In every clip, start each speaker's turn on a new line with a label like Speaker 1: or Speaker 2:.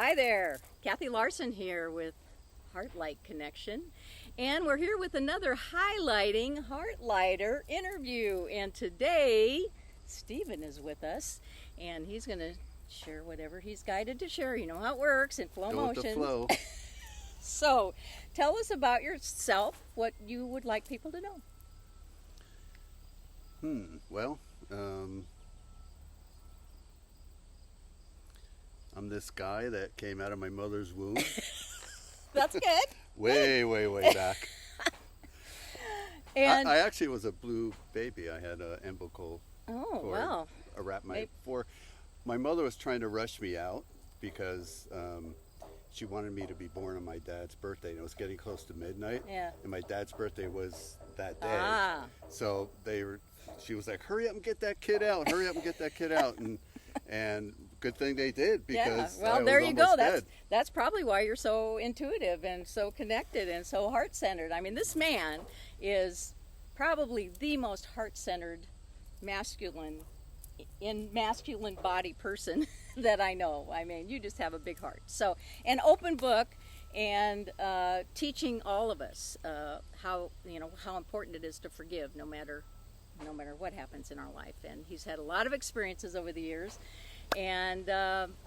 Speaker 1: Hi there, Kathy Larson here with HeartLight Connection, and we're here with another HighLighting HeartLighter interview. And today, Stephen is with us, and he's going to share whatever he's guided to share. You know how it works in flow
Speaker 2: Go
Speaker 1: motion.
Speaker 2: with the flow.
Speaker 1: So, tell us about yourself, what you would like people to know.
Speaker 2: Well, I'm this guy that came out of my mother's womb.
Speaker 1: That's good.
Speaker 2: way back.
Speaker 1: And
Speaker 2: I actually was a blue baby. I had an umbilical cord.
Speaker 1: wow.
Speaker 2: Around my mother was trying to rush me out because she wanted me to be born on my dad's birthday. And it was getting close to midnight.
Speaker 1: Yeah.
Speaker 2: And my dad's birthday was that day.
Speaker 1: Ah.
Speaker 2: So she was like, hurry up and get that kid out. Hurry up and get that kid out. And good thing they did, because
Speaker 1: yeah. Well,
Speaker 2: I was
Speaker 1: there you go.
Speaker 2: dead.
Speaker 1: That's probably why you're so intuitive and so connected and so heart-centered. I mean, this man is probably the most heart-centered, masculine body person that I know. I mean, you just have a big heart. So, an open book, and teaching all of us how important it is to forgive, no matter what happens in our life. And he's had a lot of experiences over the years, and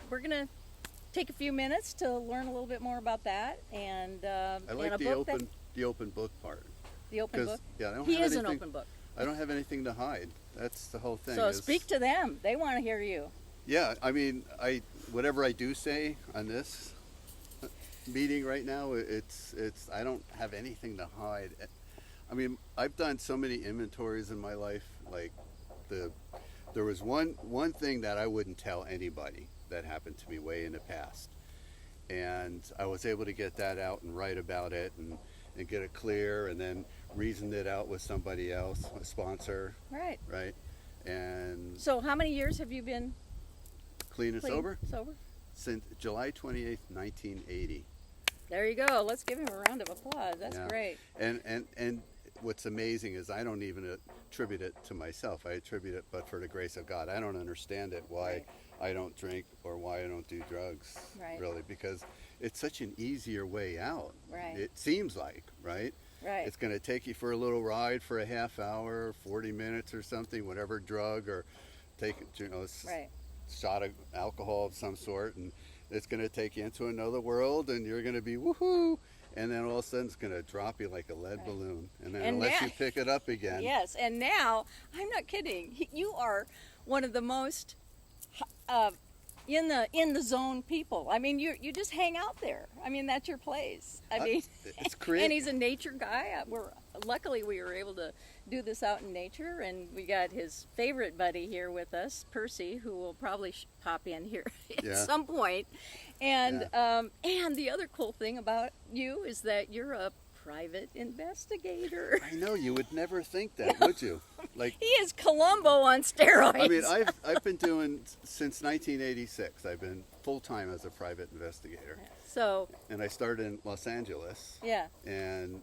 Speaker 1: we're gonna take a few minutes to learn a little bit more about that. And
Speaker 2: I like the open book part.
Speaker 1: The open book.
Speaker 2: Yeah, I don't
Speaker 1: he
Speaker 2: have
Speaker 1: is
Speaker 2: anything,
Speaker 1: an open book.
Speaker 2: I don't have anything to hide. That's the whole thing.
Speaker 1: So speak to them. They want to hear you.
Speaker 2: Yeah, I mean, whatever I do say on this meeting right now, it's I don't have anything to hide. I mean, I've done so many inventories in my life. Like there was one thing that I wouldn't tell anybody that happened to me way in the past, and I was able to get that out and write about it and get it clear, and then reason it out with somebody else, a sponsor.
Speaker 1: Right.
Speaker 2: Right. And
Speaker 1: so, how many years have you been
Speaker 2: clean and sober?
Speaker 1: Sober.
Speaker 2: Since July 28th, 1980.
Speaker 1: There you go. Let's give him a round of applause. That's great.
Speaker 2: And what's amazing is I don't even attribute it to myself. I attribute it but for the grace of God. I don't understand it, why I don't drink or why I don't do drugs, really, because it's such an easier way out.
Speaker 1: Right.
Speaker 2: It seems like, right?
Speaker 1: Right.
Speaker 2: It's going to take you for a little ride for a half hour, 40 minutes or something, whatever drug, or take a shot of alcohol of some sort, and it's going to take you into another world, and you're going to be woohoo, and then all of a sudden it's going to drop you like a lead balloon, and then unless you pick it up again.
Speaker 1: Yes, and now, I'm not kidding, you are one of the most in the zone people. I mean, you just hang out there. I mean, that's your place. I mean,
Speaker 2: it's creative.
Speaker 1: And he's a nature guy. Luckily we were able to do this out in nature, and we got his favorite buddy here with us, Percy, who will probably pop in here at some point. And the other cool thing about you is that you're a private investigator.
Speaker 2: I know, you would never think that, would you? Like,
Speaker 1: he is Columbo on steroids.
Speaker 2: I mean, I've been doing since 1986. I've been full time as a private investigator.
Speaker 1: So.
Speaker 2: And I started in Los Angeles.
Speaker 1: Yeah.
Speaker 2: And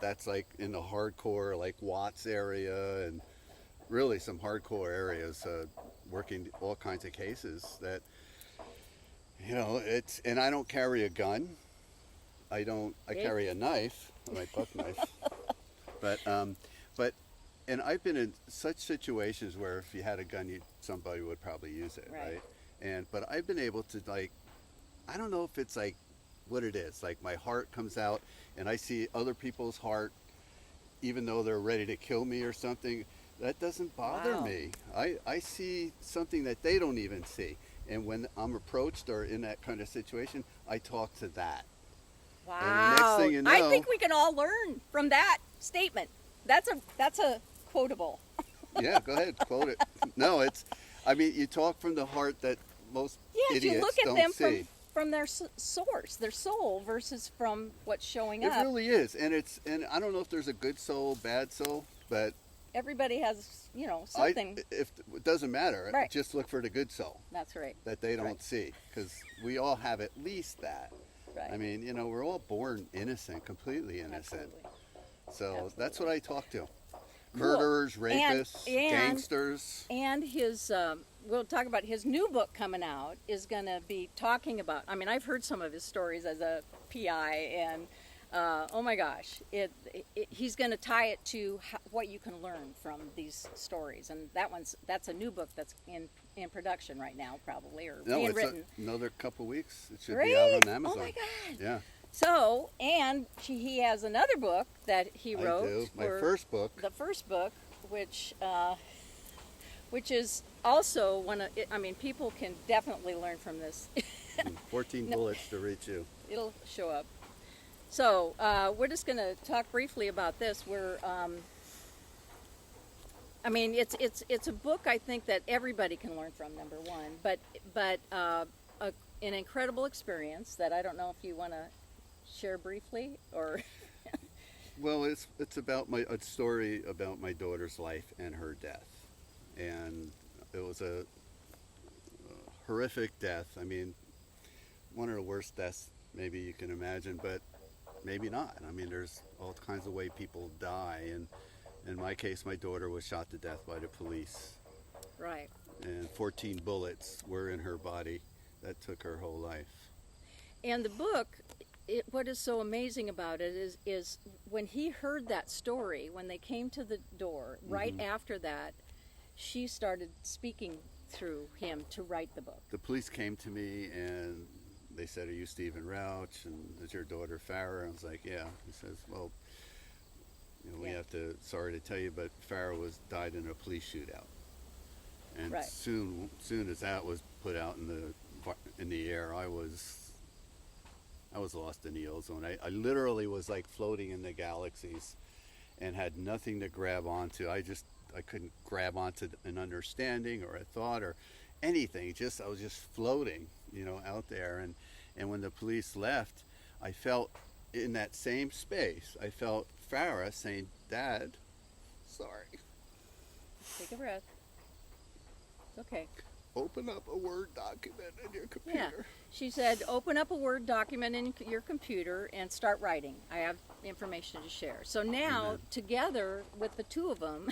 Speaker 2: that's like in the hardcore, like Watts area, and really some hardcore areas, working all kinds of cases that, and I don't carry a gun. I carry a knife, my buck knife. And I've been in such situations where if you had a gun, somebody would probably use it, right? But I've been able to, like, I don't know if it's like what it is. Like, my heart comes out, and I see other people's heart, even though they're ready to kill me or something. That doesn't bother me. I see something that they don't even see. And when I'm approached or in that kind of situation, I talk to that.
Speaker 1: Wow.
Speaker 2: And the next thing you know,
Speaker 1: I think we can all learn from that statement. That's a quotable.
Speaker 2: Yeah, go ahead, quote it. No, you talk from the heart that most idiots
Speaker 1: you look at
Speaker 2: don't
Speaker 1: them
Speaker 2: see.
Speaker 1: From their source, their soul, versus from what's showing up.
Speaker 2: It really is, and I don't know if there's a good soul, bad soul, but
Speaker 1: everybody has, something.
Speaker 2: It doesn't matter.
Speaker 1: Right.
Speaker 2: Just look for the good soul.
Speaker 1: That's right.
Speaker 2: That they don't see, because we all have at least that.
Speaker 1: Right.
Speaker 2: I mean, we're all born innocent, completely innocent.
Speaker 1: Absolutely.
Speaker 2: So that's what I talk to. Murderers, rapists, gangsters.
Speaker 1: And his, we'll talk about his new book coming out is going to be talking about, I mean, I've heard some of his stories as a PI, and oh my gosh, he's going to tie it to what you can learn from these stories, and that's a new book that's in production right now, probably, or being written.
Speaker 2: Another couple weeks. It should
Speaker 1: Great.
Speaker 2: be out on Amazon.
Speaker 1: Oh my God.
Speaker 2: Yeah.
Speaker 1: So, and he has another book that he wrote.
Speaker 2: I do. My first book.
Speaker 1: The first book, which is also one of, I mean, people can definitely learn from this.
Speaker 2: 14 bullets to reach you.
Speaker 1: It'll show up. So we're just going to talk briefly about this. I mean, it's a book I think that everybody can learn from. Number one, but an incredible experience that I don't know if you want to share briefly or.
Speaker 2: Well, it's about a story about my daughter's life and her death, and it was a horrific death. I mean, one of the worst deaths maybe you can imagine, but maybe not. I mean, there's all kinds of ways people die, and in my case, my daughter was shot to death by the police.
Speaker 1: Right.
Speaker 2: And 14 bullets were in her body that took her whole life.
Speaker 1: And the book, what is so amazing about it is when he heard that story, when they came to the door, right after that, she started speaking through him to write the book.
Speaker 2: The police came to me and they said, "Are you Stephen Rauch? And is your daughter Farrah?" I was like, "Yeah." He says, "Well, we have to, sorry to tell you, but Farrah died in a police shootout." And
Speaker 1: right.
Speaker 2: soon as that was put out in the air, I was lost in the ozone. I literally was like floating in the galaxies and had nothing to grab onto. I couldn't grab onto an understanding or a thought or anything. I was just floating, out there. And when the police left, I felt in that same space, I felt Farrah saying, "Dad, sorry.
Speaker 1: Take a breath. It's okay.
Speaker 2: Open up a Word document in your computer."
Speaker 1: Yeah. She said, "Open up a Word document in your computer and start writing. I have information to share." So now, together with the two of them,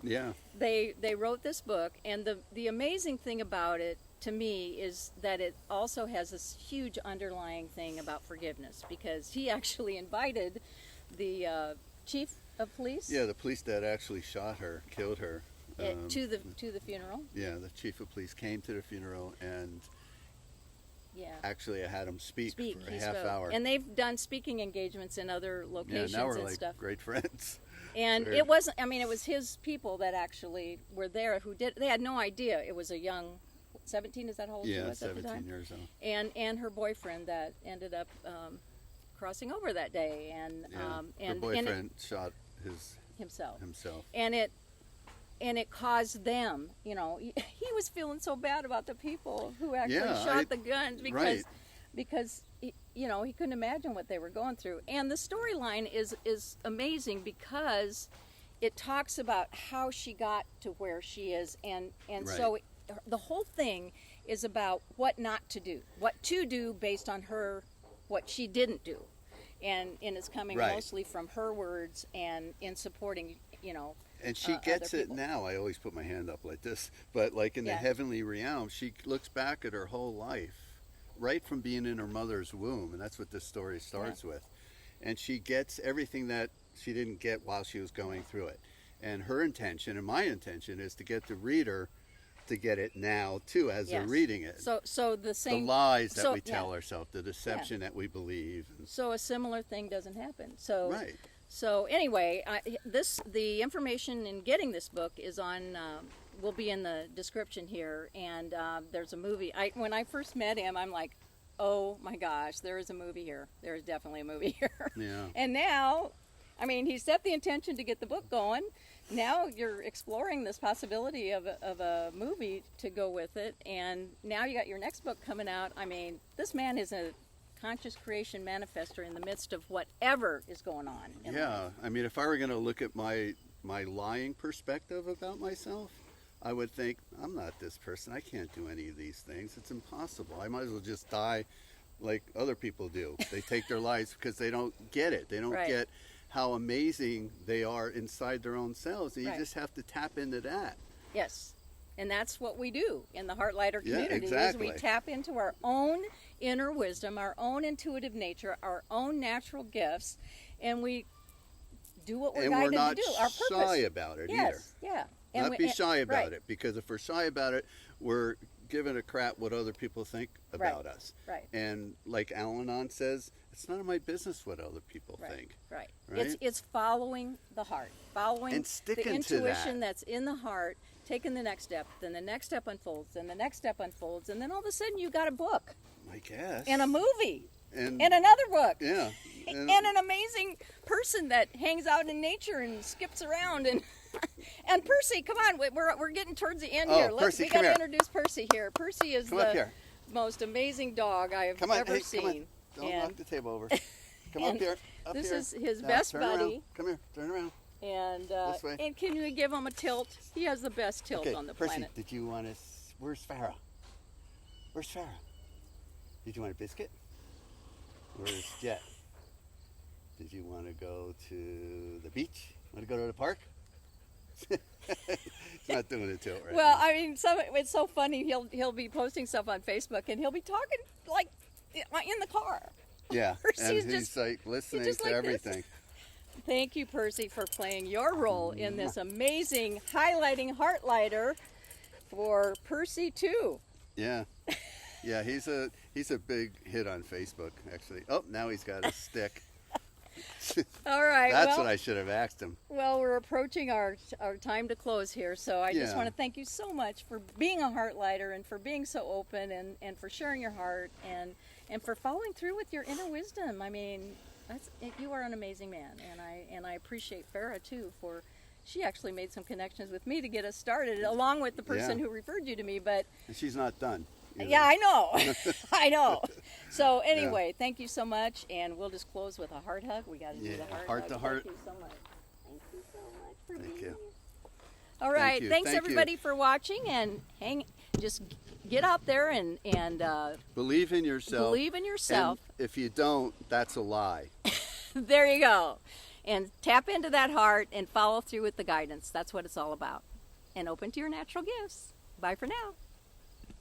Speaker 2: yeah,
Speaker 1: they wrote this book. And the amazing thing about it, to me, is that it also has this huge underlying thing about forgiveness, because he actually invited the chief of police.
Speaker 2: Yeah, the police that actually shot her, killed her.
Speaker 1: To the funeral.
Speaker 2: Yeah, the chief of police came to the funeral, and actually I had him speak for a half hour. And
Speaker 1: they've done speaking engagements in other locations
Speaker 2: now we're
Speaker 1: and
Speaker 2: like
Speaker 1: stuff.
Speaker 2: Great friends.
Speaker 1: And it wasn't, I mean, it was his people that actually were there who did, they had no idea it was a young, 17, is that how old she was at the time?
Speaker 2: 17 years old.
Speaker 1: And her boyfriend that ended up crossing over that day. And
Speaker 2: her boyfriend shot
Speaker 1: himself. And it caused them, he was feeling so bad about the people who actually shot the guns because he couldn't imagine what they were going through. And the storyline is amazing because it talks about how she got to where she is, and so the whole thing is about what not to do, what to do based on what she didn't do, and it's coming mostly from her words and in supporting,
Speaker 2: And she gets it now. I always put my hand up like this. But like in the heavenly realm, she looks back at her whole life, right from being in her mother's womb. And that's what this story starts with. And she gets everything that she didn't get while she was going through it. And her intention, and my intention, is to get the reader to get it now, too, as they're reading it.
Speaker 1: So the same...
Speaker 2: The lies that we tell ourselves, the deception that we believe.
Speaker 1: So a similar thing doesn't happen. So...
Speaker 2: Right.
Speaker 1: So anyway, the information in getting this book is will be in the description here, and there's a movie. When I first met him, I'm like, oh my gosh, there is a movie here. There is definitely a movie here.
Speaker 2: Yeah.
Speaker 1: And now, I mean, he set the intention to get the book going. Now you're exploring this possibility of a movie to go with it, and now you got your next book coming out. I mean, this man is a conscious creation manifester in the midst of whatever is going on in life.
Speaker 2: I mean, if I were going to look at my lying perspective about myself, I would think, I'm not this person. I can't do any of these things. It's impossible. I might as well just die like other people do. They take their lives because they don't get it. They don't get how amazing they are inside their own selves. And you just have to tap into that.
Speaker 1: Yes. And that's what we do in the HeartLighter
Speaker 2: Yeah,
Speaker 1: community.
Speaker 2: exactly.
Speaker 1: Is we tap into our own inner wisdom, our own intuitive nature, our own natural gifts, and we do what we're
Speaker 2: And
Speaker 1: guided
Speaker 2: we're not
Speaker 1: to do. Our purpose.
Speaker 2: shy about it either.
Speaker 1: Yeah.
Speaker 2: Not be shy about
Speaker 1: right.
Speaker 2: it, because if we're shy about it, we're giving a crap what other people think about us.
Speaker 1: Right.
Speaker 2: And like Al-Anon says, it's none of my business what other people think.
Speaker 1: Right.
Speaker 2: Right?
Speaker 1: It's following the heart, following
Speaker 2: And sticking
Speaker 1: the
Speaker 2: to
Speaker 1: intuition
Speaker 2: that.
Speaker 1: that's in the heart, taking the next step, then the next step unfolds, then the next step unfolds, and then all of a sudden you got a book
Speaker 2: I guess.
Speaker 1: and a movie
Speaker 2: And
Speaker 1: another book.
Speaker 2: yeah.
Speaker 1: And an amazing person that hangs out in nature and skips around and and Percy, come on, we're getting towards the end here.
Speaker 2: Percy,
Speaker 1: we
Speaker 2: come
Speaker 1: got to
Speaker 2: here.
Speaker 1: introduce Percy here. Percy is
Speaker 2: Come up
Speaker 1: the
Speaker 2: here.
Speaker 1: most amazing dog I have
Speaker 2: Come on,
Speaker 1: ever
Speaker 2: hey,
Speaker 1: seen.
Speaker 2: come on. Don't
Speaker 1: And
Speaker 2: knock the table over. Come up
Speaker 1: and
Speaker 2: here. Up
Speaker 1: this
Speaker 2: here.
Speaker 1: is his
Speaker 2: Now,
Speaker 1: best
Speaker 2: turn
Speaker 1: buddy.
Speaker 2: Around. Come here. Turn around.
Speaker 1: And
Speaker 2: This way.
Speaker 1: and can you give him a tilt? He has the best tilt
Speaker 2: Okay,
Speaker 1: on the
Speaker 2: Percy,
Speaker 1: planet.
Speaker 2: did you want to... Where's Farah? Where's Farah? Did you want a biscuit? Where's Jet? Did you want to go to the beach? Want to go to the park? He's not doing a tilt right
Speaker 1: Well,
Speaker 2: now.
Speaker 1: I mean, it's so funny. He'll be posting stuff on Facebook, and he'll be talking like in the car.
Speaker 2: Yeah,
Speaker 1: Percy's
Speaker 2: and he's
Speaker 1: just-
Speaker 2: like listening
Speaker 1: just
Speaker 2: to
Speaker 1: like this.
Speaker 2: everything.
Speaker 1: Thank you, Percy, for playing your role in this amazing highlighting HeartLighter for Percy too.
Speaker 2: Yeah, yeah, he's a big hit on Facebook actually. Oh, now he's got a stick.
Speaker 1: All right.
Speaker 2: That's
Speaker 1: well,
Speaker 2: what I should have asked him.
Speaker 1: Well, we're approaching our time to close here, so I just
Speaker 2: Yeah.
Speaker 1: want to thank you so much for being a HeartLighter and for being so open and for sharing your heart and for following through with your inner wisdom. I mean, you are an amazing man, and I appreciate Farah too for she actually made some connections with me to get us started, along with the person
Speaker 2: Yeah.
Speaker 1: who referred you to me. But
Speaker 2: And she's not done. either.
Speaker 1: yeah, I know, I know. So anyway, thank you so much, and we'll just close with a heart hug. We got to do
Speaker 2: Yeah,
Speaker 1: the heart
Speaker 2: heart
Speaker 1: hug.
Speaker 2: to heart.
Speaker 1: Thank you so much. Thank you so much for
Speaker 2: Thank
Speaker 1: being
Speaker 2: you.
Speaker 1: here. All right,
Speaker 2: you.
Speaker 1: thanks
Speaker 2: Thank you.
Speaker 1: everybody for watching, and just get out there and
Speaker 2: Believe in yourself.
Speaker 1: believe in yourself.
Speaker 2: And if you don't, that's a lie.
Speaker 1: There you go. And tap into that heart and follow through with the guidance. That's what it's all about. And open to your natural gifts. Bye for now.